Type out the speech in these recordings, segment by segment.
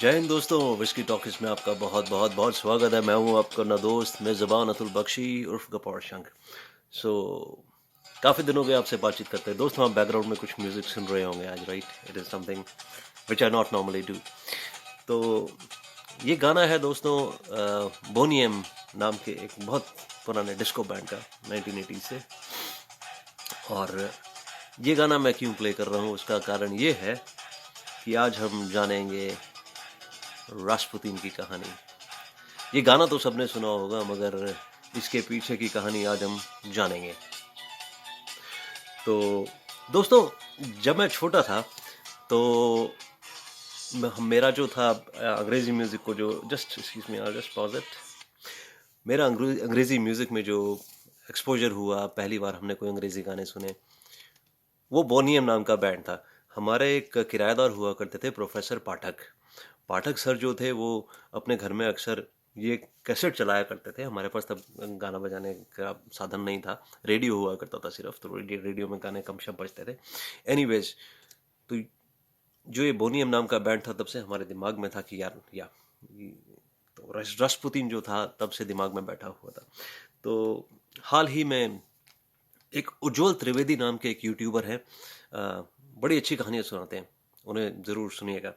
जय हिंद दोस्तों, whisky talkies में आपका बहुत बहुत बहुत स्वागत है। मैं हूं आपका ना दोस्त मेज़बान अतुल बख्शी उर्फ गपोर शंख। सो काफ़ी दिन हो गए आपसे बातचीत करते हैं दोस्तों। आप बैकग्राउंड में कुछ म्यूजिक सुन रहे होंगे आज, right? It is something which I not normally do. तो ये गाना है दोस्तों बोनियम नाम के एक बहुत पुराने डिस्को बैंड का, 1980 से। और ये गाना मैं क्यों प्ले कर रहा हूँ, उसका कारण ये है कि आज हम जानेंगे रास्पुतीन की कहानी। ये गाना तो सबने सुना होगा, मगर इसके पीछे की कहानी आज हम जानेंगे। तो दोस्तों, जब मैं छोटा था तो मेरा जो था अंग्रेजी म्यूजिक को जो just excuse me, just pause it. मेरा अंग्रेजी म्यूजिक में जो एक्सपोजर हुआ, पहली बार हमने कोई अंग्रेजी गाने सुने, वो बोनियम नाम का बैंड था। हमारे एक किराएदार हुआ करते थे, प्रोफेसर पाठक। पाठक सर जो थे वो अपने घर में अक्सर ये कैसेट चलाया करते थे। हमारे पास तब गाना बजाने का साधन नहीं था, रेडियो हुआ करता था सिर्फ, तो रेडियो में गाने कम शम बजते थे। एनीवेज, तो जो ये बोनियम नाम का बैंड था, तब से हमारे दिमाग में था कि यार तो रास्पुतीन जो था तब से दिमाग में बैठा हुआ था। तो हाल ही में एक उज्जवल त्रिवेदी नाम के एक यूट्यूबर हैं, बड़ी अच्छी कहानियाँ सुनाते हैं, उन्हें ज़रूर सुनिएगा।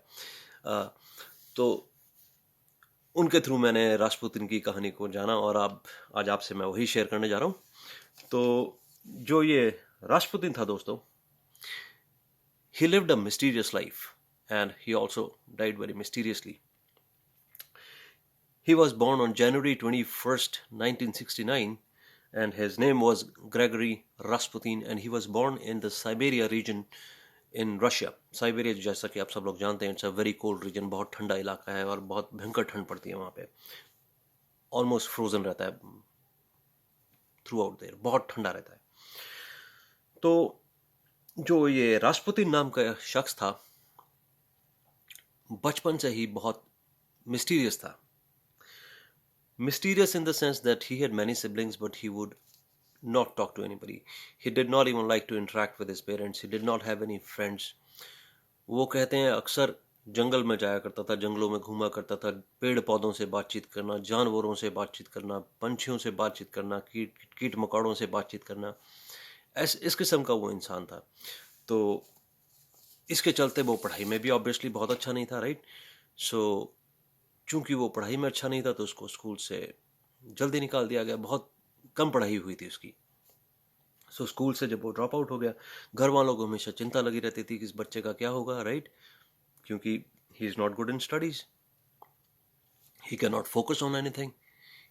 तो उनके थ्रू मैंने राजपूतिन की कहानी को जाना, और आज आपसे मैं वही शेयर करने जा रहा हूँ। तो जो ये राजपूतिन था दोस्तों, he lived a mysterious life and he also died very mysteriously. He was born on January 21st, 1969, and his name was Gregory Rasputin, and he was born in the Siberia region in Russia. Siberia, जैसा कि आप सब लोग जानते हैं, it's a very cold region, बहुत ठंडा इलाका है और बहुत भयंकर ठंड पड़ती है वहाँ पे। ऑलमोस्ट फ्रोजन रहता है थ्रू आउट देयर, बहुत ठंडा रहता है। तो जो ये रास्पुतिन नाम का शख्स था, बचपन से ही बहुत मिस्टीरियस था। Mysterious in the sense that he had many siblings, but he would not talk to anybody. He did not even like to interact with his parents. He did not have any friends. वो कहते हैं अक्सर जंगल में जाया करता था, जंगलों में घूमा करता था, पेड़ पौधों से बातचीत करना, जानवरों से बातचीत करना, पंछियों से बातचीत करना, कीट मकोड़ों से बातचीत करना, इस किस्म का वो इंसान था। तो इसके चलते वो पढ़ाई में भी ऑब्वियसली बहुत अच्छा नहीं था, राइट? सो चूंकि वो पढ़ाई में अच्छा नहीं था तो उसको स्कूल से जल्दी निकाल दिया गया। बहुत कम पढ़ाई हुई थी उसकी। सो स्कूल से जब वो ड्रॉप आउट हो गया, घर वालों को हमेशा चिंता लगी रहती थी कि इस बच्चे का क्या होगा, राइट? क्योंकि he is not good in studies, he can not focus on anything,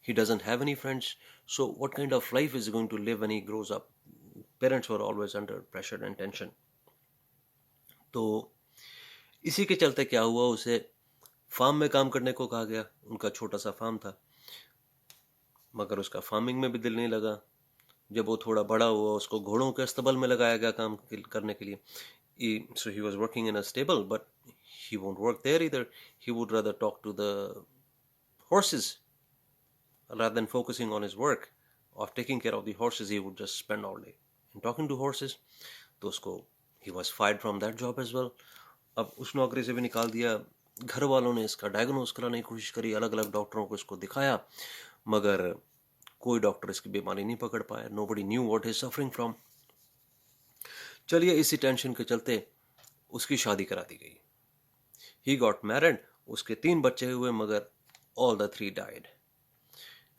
he doesn't have any friends, so what kind of life is he going to live when he grows up? Parents were always under pressure and tension. तो इसी के चलते क्या हुआ, उसे farm में काम करने को कहा गया। उनका छोटा सा फार्म था, मगर उसका फार्मिंग में भी दिल नहीं लगा। जब वो थोड़ा बड़ा हुआ, उसको घोड़ों के अस्तबल में लगाया गया काम करने के लिए। So he was working in a stable, but he won't work there either. He would rather talk to the horses rather than focusing on his work of taking care of the horses. He would just spend all day in talking to horses. तो उसको he was fired from that job as well. अब उस नौकरी से भी निकाल दिया। घर वालों ने इसका डायग्नोस कराने की कोशिश करी, अलग अलग डॉक्टरों को इसको दिखाया, मगर कोई डॉक्टर इसकी बीमारी नहीं पकड़ पाया। Nobody knew what he is suffering from. चलिए, इसी टेंशन के चलते उसकी शादी करा दी गई। ही गॉट मैरिड, उसके 3 बच्चे हुए, मगर all the 3 died,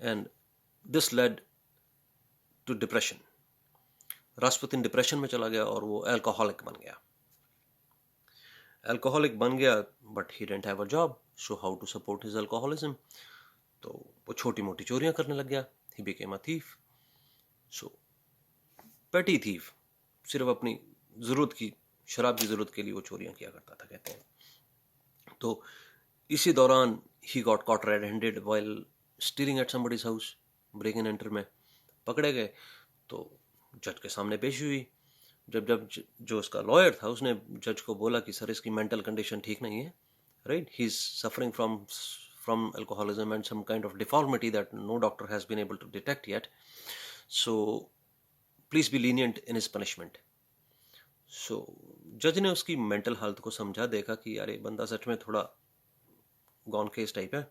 and this led to depression. Rasputin depression में चला गया और वो अल्कोहलिक बन गया। But he didn't have a job, so how to support his alcoholism? तो वो छोटी मोटी चोरियां करने लग गया। He became a thief. सो पेटी थीफ, सिर्फ अपनी ज़रूरत की, शराब की ज़रूरत के लिए वो चोरियां किया करता था, कहते हैं। तो इसी दौरान ही got caught red handed while stealing at somebody's house. Break in enter में पकड़े गए तो जज के सामने पेशी हुई। जब जो उसका लॉयर था, उसने जज को बोला कि सर, इसकी मेंटल कंडीशन ठीक नहीं है, right? He is suffering from alcoholism and some kind of deformity that no doctor has been able to detect yet, so please be lenient in his punishment. So जज ने उसकी mental health को समझा, देखा कि यार ये बंदा सच में थोड़ा गॉन केस टाइप है।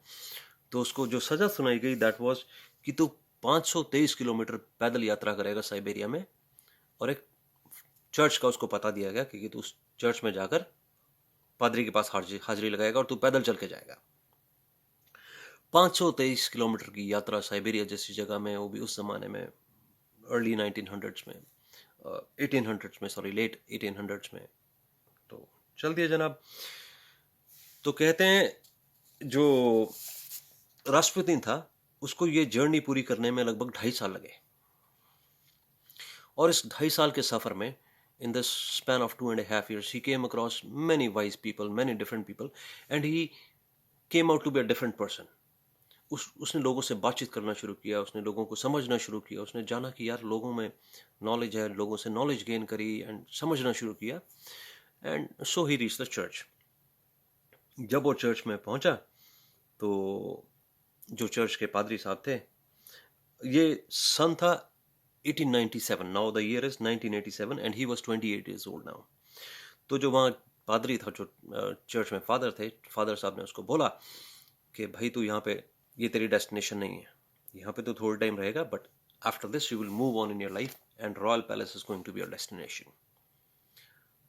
तो उसको जो सजा सुनाई गई दैट वाज कि तू 523 किलोमीटर पैदल यात्रा करेगा साइबेरिया में, और एक चर्च का उसको पता दिया गया कि तू उस चर्च में जाकर पादरी के पास हाजिरी लगाएगा और तू पैदल चल के जाएगा। 523 किलोमीटर की यात्रा साइबेरिया जैसी जगह में, वो भी उस जमाने में अर्ली 1900s में, 1800s में, सॉरी लेट 1800s में। तो चल दिया जनाब। तो कहते हैं जो राष्ट्रपति था उसको ये जर्नी पूरी करने में लगभग 2.5 साल लगे, और इस 2.5 साल के सफर में in the span of 2.5 years he came across many wise people, many different people, and he came out to be a different person. उसने लोगों से बातचीत करना शुरू किया, उसने लोगों को समझना शुरू किया, उसने जाना कि यार लोगों में नॉलेज है, लोगों से नॉलेज गेन करी एंड समझना शुरू किया, and so he reach the church. जब वो चर्च में पहुंचा तो जो चर्च के पादरी साहब थे, ये सन था 1897, now the year is 1987 and he was 28 years old now. तो जो वहाँ पादरी था, जो चर्च में फादर थे, फादर साहब ने उसको बोला कि भाई तू यहाँ पे, ये तेरी डेस्टिनेशन नहीं है, यहाँ पे तो थोड़ा टाइम रहेगा, but after this you will move on in your life and royal palace is going to be your destination.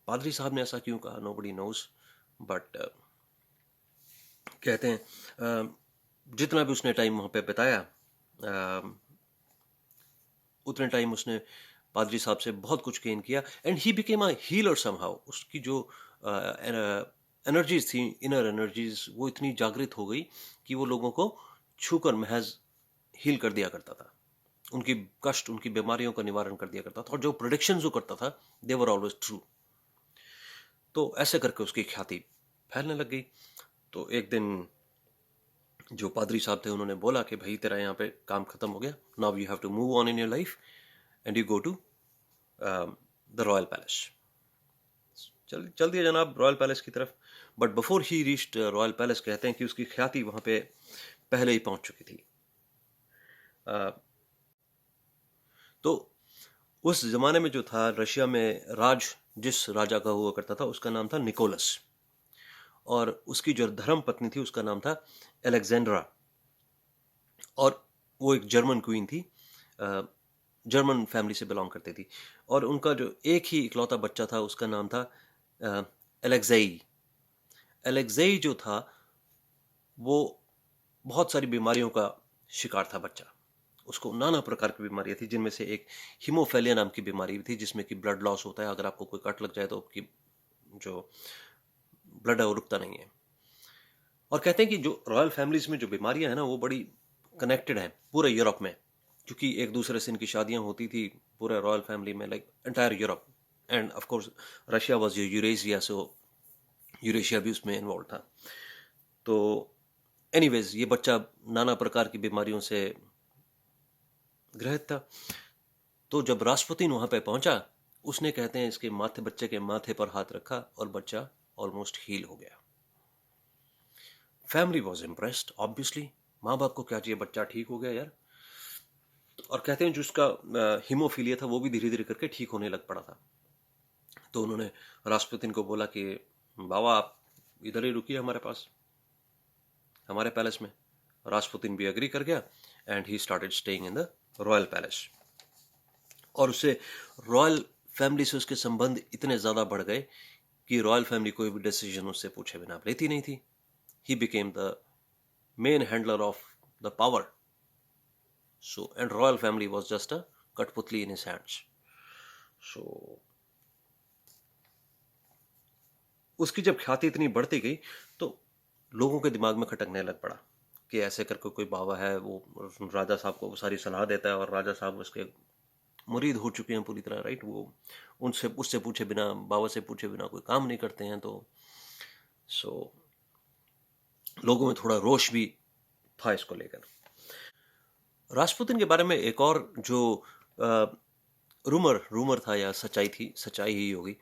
पादरी साहब ने ऐसा क्यों कहा, नोबडी नोज, बट कहते हैं जितना भी उसने टाइम वहाँ पे बिताया, उतने टाइम उसने पादरी साहब से बहुत कुछ गेन किया, and he became a healer somehow. उसकी जो एनर्जीज थी, इनर एनर्जीज, वो इतनी जागृत हो गई कि वो लोगों को छूकर महज हील कर दिया करता था, उनकी कष्ट, उनकी बीमारियों का निवारण कर दिया करता था, और जो प्रोडिक्शन जो करता था दे वर ऑलवेज ट्रू। तो ऐसे करके उसकी ख्याति फैलने लग गई। तो एक दिन जो पादरी साहब थे उन्होंने बोला कि भाई तेरा यहाँ पे काम खत्म हो गया, now you have to move on in your life and you go to the royal palace. चल दिया जनाब रॉयल पैलेस की तरफ, but before he reached royal palace, कहते हैं कि उसकी ख्याति वहाँ पे पहले ही पहुँच चुकी थी। तो उस जमाने में जो था रशिया में राज जिस राजा का हुआ करता था उसका नाम था निकोलस, और उसकी जो धर्म पत्नी थी उसका नाम था एलेक्जेंड्रा, और वो एक जर्मन क्वीन थी, जर्मन फैमिली से बिलोंग करती थी, और उनका जो एक ही इकलौता बच्चा था उसका नाम था एलेक्जेई। एलेक्जेई जो था वो बहुत सारी बीमारियों का शिकार था बच्चा, उसको नाना प्रकार की बीमारियां थी, जिनमें से एक हीमोफेलिया नाम की बीमारी थी, जिसमें कि ब्लड लॉस होता है, अगर आपको कोई कट लग जाए तो आपकी जो ब्लड है वो रुकता नहीं है। और कहते हैं कि जो रॉयल फैमिलीज में जो बीमारियां हैं ना वो बड़ी कनेक्टेड हैं पूरे यूरोप में, क्योंकि एक दूसरे से इनकी शादियां होती थी पूरे रॉयल फैमिली में, like entire Europe, end of course Russia was Eurasia, so Eurasia भी उसमें इन्वॉल्व था। तो एनीवेज ये बच्चा नाना प्रकार की बीमारियों से ग्रहित था। तो जब राष्ट्रपति वहां पे पहुंचा, उसने कहते हैं इसके माथे, बच्चे के माथे पर हाथ रखा और बच्चा ऑलमोस्ट हील हो गया। फैमिली वॉज इम्प्रेस्ड, ऑब्वियसली माँ बाप को क्या चाहिए, बच्चा ठीक हो गया यार। और कहते हैं जो उसका हीमोफीलिया था वो भी धीरे धीरे करके ठीक होने लग पड़ा था। तो उन्होंने राष्ट्रपति को बोला कि बाबा आप इधर ही रुकिए हमारे पास, हमारे पैलेस में। राष्ट्रपति भी एग्री कर गया and he started staying in the royal palace. और उससे रॉयल फैमिली से उसके संबंध इतने ज़्यादा बढ़ गए कि रॉयल फैमिली कोई भी डिसीजन उससे पूछे बिना लेती नहीं थी। He became the main handler of the power, so and royal family was just a कठपुतली in his hands. So उसकी जब ख्याति इतनी बढ़ती गई तो लोगों के दिमाग में खटकने लग पड़ा कि ऐसे करके कोई बाबा है, वो राजा साहब को सारी सलाह देता है, और राजा साहब उसके मुरीद हो चुके हैं पूरी तरह, राइट। वो उससे पूछे बिना, बाबा से पूछे बिना कोई काम नहीं करते हैं। तो लोगों में थोड़ा रोष भी था इसको लेकर। राष्ट्रपुतिन के बारे में एक और जो रूमर था या सच्चाई थी, सच्चाई ही होगी,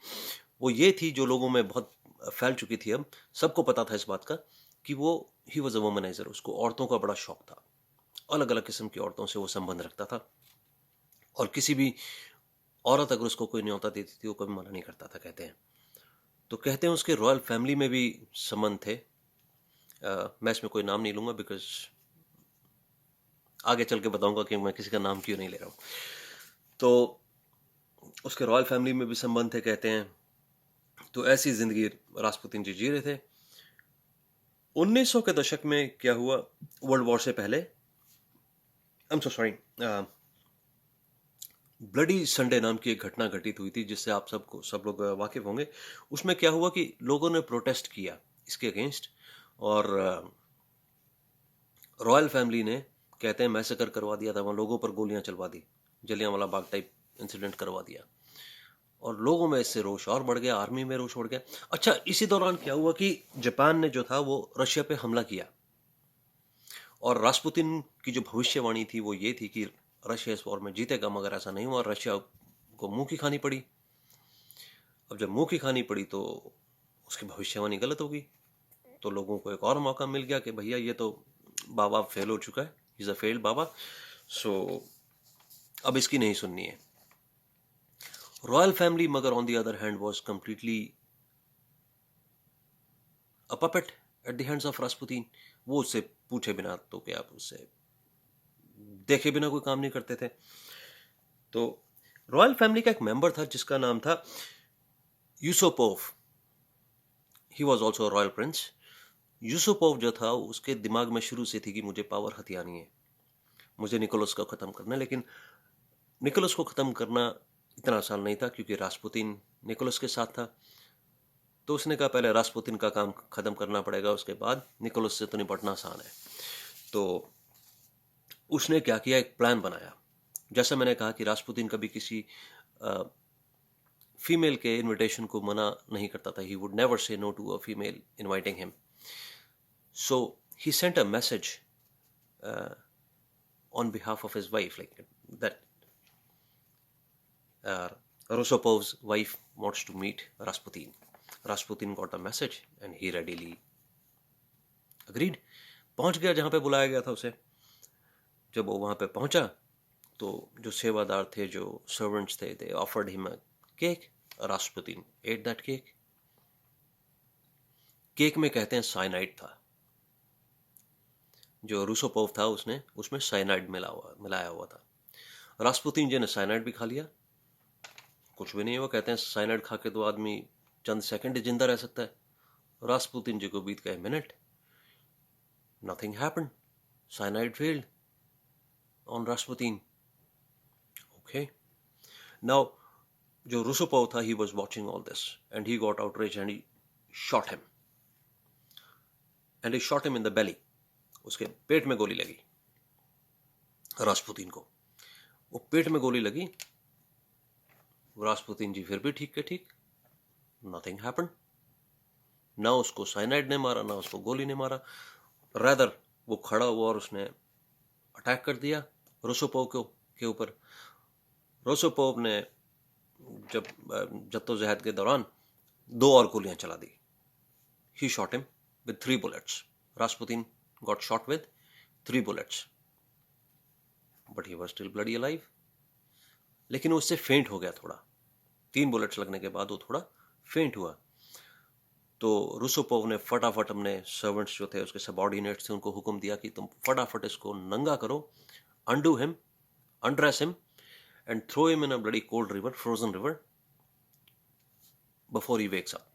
वो ये थी जो लोगों में बहुत फैल चुकी थी, अब सबको पता था इस बात का कि वो ही वॉज अ वुमनाइजर। उसको औरतों का बड़ा शौक था, अलग अलग किस्म की औरतों से वो संबंध रखता था, और किसी भी औरत अगर उसको कोई न्योता देती थी वो कभी मना नहीं करता था, कहते हैं। तो कहते हैं उसके रॉयल फैमिली में भी संबंध थे, मैं इसमें कोई नाम नहीं लूँगा बिकॉज आगे चल के बताऊँगा कि मैं किसी का नाम क्यों नहीं ले रहा हूँ। तो उसके रॉयल फैमिली में भी संबंध थे कहते हैं। तो ऐसी ज़िंदगी रासपुतीन जी जी रहे थे। 1900 के दशक में क्या हुआ, वर्ल्ड वॉर से पहले, I am so sorry, bloody Sunday नाम की एक घटना घटित हुई थी जिससे आप सब लोग वाकिफ होंगे। उसमें क्या हुआ कि लोगों ने प्रोटेस्ट किया इसके अगेंस्ट, और रॉयल फैमिली ने कहते हैं मैसेकर करवा दिया था, वहाँ लोगों पर गोलियां चलवा दी, जलियांवाला बाग टाइप इंसिडेंट करवा दिया, और लोगों में इससे रोष और बढ़ गया, आर्मी में रोष बढ़ गया। अच्छा, इसी दौरान क्या हुआ कि जापान ने जो था वो रशिया पे हमला किया, और रासपुतिन की जो भविष्यवाणी थी वो ये थी कि रशिया इस वॉर में जीतेगा, मगर ऐसा नहीं हुआ, रशिया को मुंह की खानी पड़ी। अब जब मुंह की खानी पड़ी तो उसकी भविष्यवाणी गलत होगी, तो लोगों को एक और मौका मिल गया कि भैया ये तो बाबा फेल हो चुका है, इज अ फेल्ड बाबा, सो अब इसकी नहीं सुननी है। रॉयल फैमिली मगर on the other hand was completely a puppet at the hands of Rasputin. वो उससे पूछे बिना, तो क्या आप उससे देखे बिना कोई काम नहीं करते थे। तो रॉयल फैमिली का एक मेंबर था जिसका नाम था यूसुपोव। He was also royal Prince. यूसुपोव जो था उसके दिमाग में शुरू से थी कि मुझे पावर हथियानी है, मुझे निकोलस को ख़त्म करना है। लेकिन निकोलस को ख़त्म करना इतना आसान नहीं था क्योंकि रासपुतीन निकोलस के साथ था। तो उसने कहा पहले रासपुतीन का काम ख़त्म करना पड़ेगा, उसके बाद निकोलस से तो निपटना आसान है। तो उसने क्या किया, एक प्लान बनाया। जैसा मैंने कहा कि रासपुतीन कभी किसी फीमेल के इनविटेशन को मना नहीं करता था। He would never say no to a female inviting him. So he sent a message on behalf of his wife, like that Rosopov's wife wants to meet Rasputin. Rasputin got the message and he readily agreed. पहुंच गया जहां पे बुलाया गया था उसे। जब वो वहां पे पहुंचा तो जो सेवादार थे, जो सर्वेंट्स थे, they offered him a cake. Rasputin ate that cake. Cake में कहते हैं साइनाइड था। जो रूसोपोव था उसने उसमें साइनाइड मिलाया हुआ था। रासपुतीन जी ने साइनाइड भी खा लिया, कुछ भी नहीं हुआ। कहते हैं साइनाइड खा के तो आदमी चंद सेकंड जिंदा रह सकता है। रासपुतीन जी को बीत गए minute, nothing happened, cyanide failed on Rasputin. Okay, now जो रूसोपोव था, he was watching all this and he got outrage and he shot him, in the belly. उसके पेट में गोली लगी रासपुतीन को। वो पेट में गोली लगी, रासपुतीन जी फिर भी ठीक के ठीक, नथिंग हैपेंड। ना उसको साइनाइड ने मारा, ना उसको गोली ने मारा। रैदर वो खड़ा हुआ और उसने अटैक कर दिया रोसोपोव के ऊपर। रोसोपोव ने जब जद्दोजहद के दौरान 2 और गोलियां चला दी। He shot him with 3 bullets. Rasputin got shot with 3 bullets, but he was still bloody alive. लेकिन उससे फेंट हो गया थोड़ा, 3 बुलेट्स लगने के बाद वो थोड़ा फेंट हुआ। तो रूसोपोव ने फटाफट अपने सर्वेंट्स जो थे, उसके सबऑर्डिनेट्स थे, उनको हुक्म दिया कि तुम फटाफट इसको नंगा करो, undo him, undress him and throw him in a bloody cold river, frozen river, before he wakes up.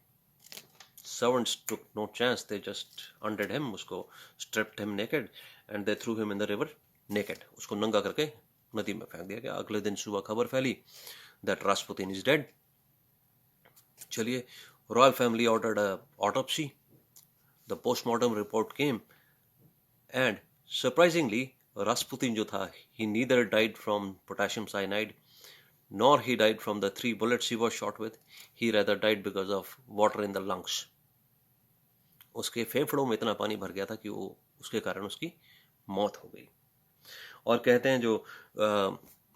Servants took no chance, they just undid him, उसको stripped him naked and they threw him in the river naked. उसको नंगा करके नदी में फेंक दिया गया। अगले दिन सुबह खबर फैली that Rasputin is dead. चलिए, royal family ordered a autopsy. The postmortem report came and surprisingly Rasputin जो था, he neither died from potassium cyanide nor he died from the 3 bullets he was shot with. He rather died because of water in the lungs. उसके फेफड़ों में इतना पानी भर गया था कि वो उसके कारण उसकी मौत हो गई। और कहते हैं जो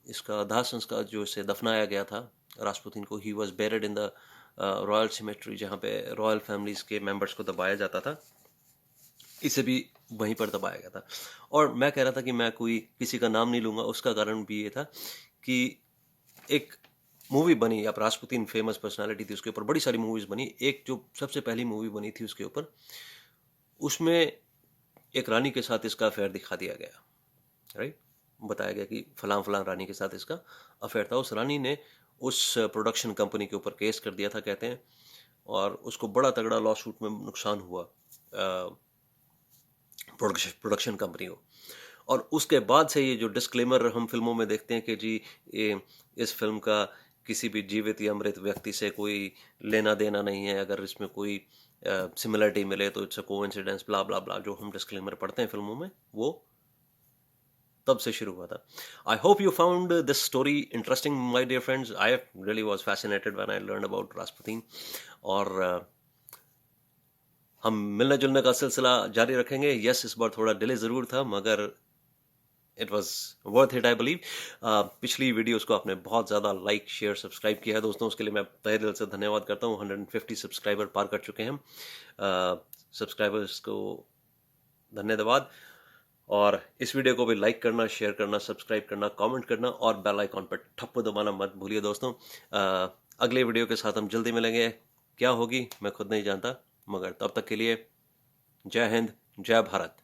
इसका दाह संस्कार जो इसे दफनाया गया था रासपुतीन को, he was buried in the royal cemetery, जहाँ पे रॉयल फैमिलीज के मेंबर्स को दबाया जाता था, इसे भी वहीं पर दबाया गया था। और मैं कह रहा था कि मैं कोई किसी का नाम नहीं लूँगा, उसका कारण भी ये था कि एक मूवी बनी, अब रासपुतीन फेमस पर्सनालिटी थी, उसके ऊपर बड़ी सारी मूवीज़ बनी। एक जो सबसे पहली मूवी बनी थी उसके ऊपर, उसमें एक रानी के साथ इसका अफेयर दिखा दिया गया, राइट। बताया गया कि फलां फलां रानी के साथ इसका अफेयर था। उस रानी ने उस प्रोडक्शन कंपनी के ऊपर केस कर दिया था कहते हैं, और उसको बड़ा तगड़ा लॉ सूट में नुकसान हुआ प्रोडक्शन कंपनी को। और उसके बाद से ये जो डिस्क्लेमर हम फिल्मों में देखते हैं कि जी ये इस फिल्म का किसी भी जीवित या मृत व्यक्ति से कोई लेना देना नहीं है, अगर इसमें कोई सिमिलरिटी मिले तो इट्स अ कोइंसिडेंस, ब्ला ब्ला ब्ला, जो हम डिस्क्लेमर पढ़ते हैं फिल्मों में, वो तब से शुरू हुआ था। I hope you found this story interesting my dear friends. I really was fascinated when I learned about Rasputin. और हम मिलने जुलने का सिलसिला जारी रखेंगे। यस, इस बार थोड़ा डिले ज़रूर था, मगर it was worth it I believe. पिछली वीडियोस को आपने बहुत ज़्यादा लाइक शेयर सब्सक्राइब किया है दोस्तों, उसके लिए मैं तहे दिल से धन्यवाद करता हूँ। 150 सब्सक्राइबर पार कर चुके हैं हम। सब्सक्राइबर्स को धन्यवाद। और इस वीडियो को भी लाइक करना, शेयर करना, सब्सक्राइब करना, कमेंट करना और बेल आइकॉन पर ठप्प दबाना मत भूलिए दोस्तों। अगले वीडियो के साथ हम जल्दी मिलेंगे। क्या होगी मैं खुद नहीं जानता, मगर तब तक के लिए जय हिंद, जय भारत।